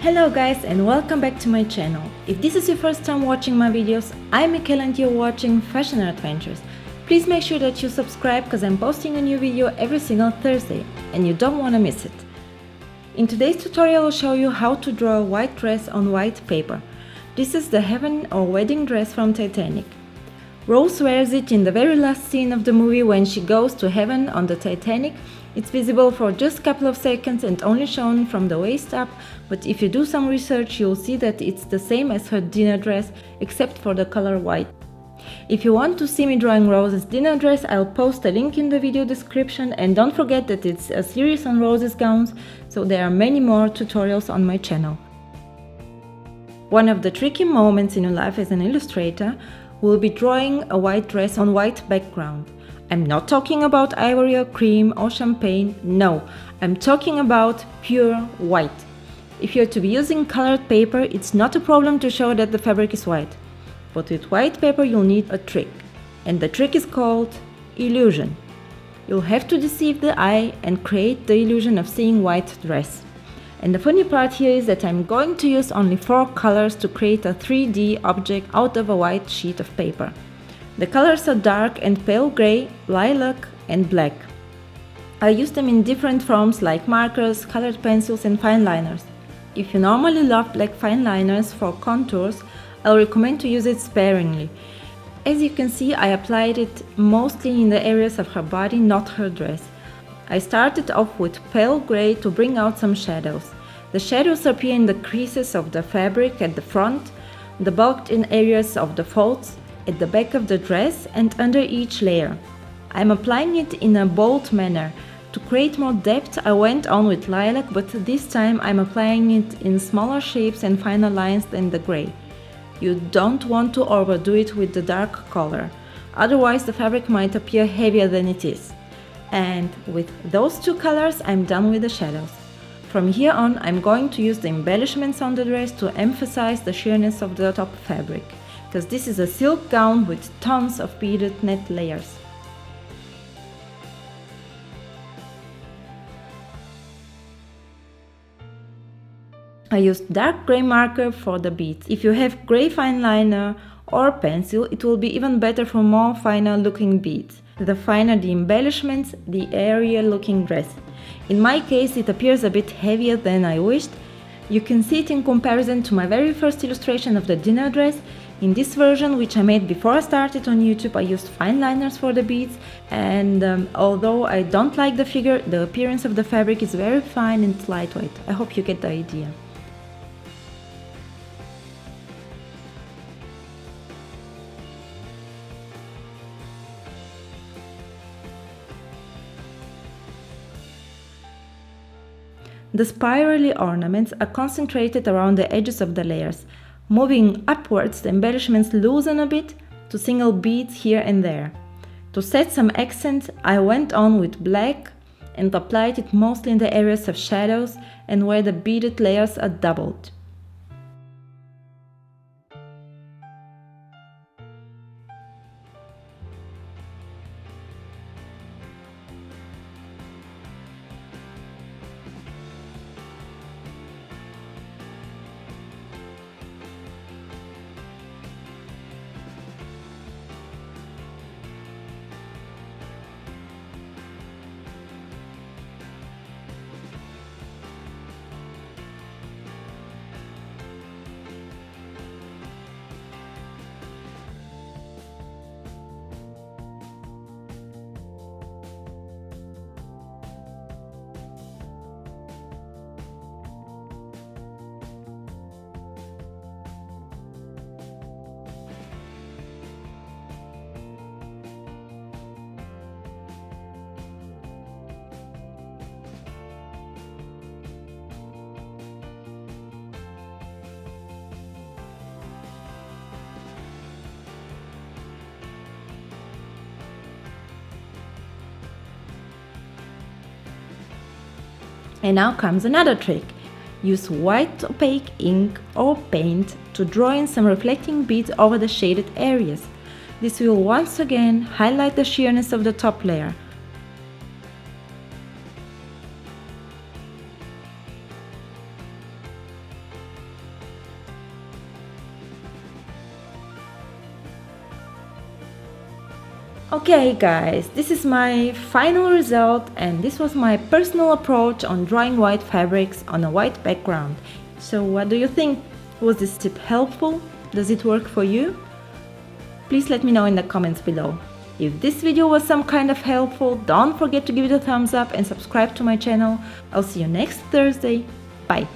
Hello guys and welcome back to my channel. If this is your first time watching my videos, I'm Mikel and you're watching Fashion Adventures. Please make sure that you subscribe because I'm posting a new video every single Thursday and you don't want to miss it. In today's tutorial I'll show you how to draw a white dress on white paper. This is the heaven or wedding dress from Titanic. Rose wears it in the very last scene of the movie when she goes to heaven on the Titanic. It's visible for just a couple of seconds and only shown from the waist up, but if you do some research you'll see that it's the same as her dinner dress except for the color white. If you want to see me drawing Rose's dinner dress, I'll post a link in the video description, and don't forget that it's a series on Rose's gowns, so there are many more tutorials on my channel. One of the tricky moments in your life as an illustrator will be drawing a white dress on white background. I'm not talking about ivory or cream or champagne, no, I'm talking about pure white. If you're to be using colored paper, it's not a problem to show that the fabric is white. But with white paper you'll need a trick, and the trick is called illusion. You'll have to deceive the eye and create the illusion of seeing white dress. And the funny part here is that I'm going to use only 4 colors to create a 3D object out of a white sheet of paper. The colors are dark and pale gray, lilac and black. I use them in different forms like markers, colored pencils and fine liners. If you normally love black fine liners for contours, I'll recommend to use it sparingly. As you can see, I applied it mostly in the areas of her body, not her dress. I started off with pale gray to bring out some shadows. The shadows appear in the creases of the fabric at the front, the bulked in areas of the folds, at the back of the dress and under each layer. I'm applying it in a bold manner. To create more depth I went on with lilac, but this time I'm applying it in smaller shapes and finer lines than the gray. You don't want to overdo it with the dark color, otherwise the fabric might appear heavier than it is. And with those 2 colors I'm done with the shadows. From here on I'm going to use the embellishments on the dress to emphasize the sheerness of the top fabric, because this is a silk gown with tons of beaded net layers. I used dark gray marker for the beads. If you have gray fine liner or pencil, it will be even better for more finer looking beads. The finer the embellishments, the airier looking dress. In my case it appears a bit heavier than I wished. You can see it in comparison to my very first illustration of the dinner dress. In this version, which I made before I started on YouTube, I used fine liners for the beads, and although I don't like the figure, the appearance of the fabric is very fine and lightweight. I hope you get the idea. The spirally ornaments are concentrated around the edges of the layers. Moving upwards, the embellishments loosen a bit to single beads here and there. To set some accent, I went on with black and applied it mostly in the areas of shadows and where the beaded layers are doubled. And now comes another trick. Use white opaque ink or paint to draw in some reflecting beads over the shaded areas. This will once again highlight the sheerness of the top layer. Okay guys, this is my final result and this was my personal approach on drawing white fabrics on a white background. So what do you think? Was this tip helpful? Does it work for you? Please let me know in the comments below. If this video was some kind of helpful, don't forget to give it a thumbs up and subscribe to my channel. I'll see you next Thursday. Bye!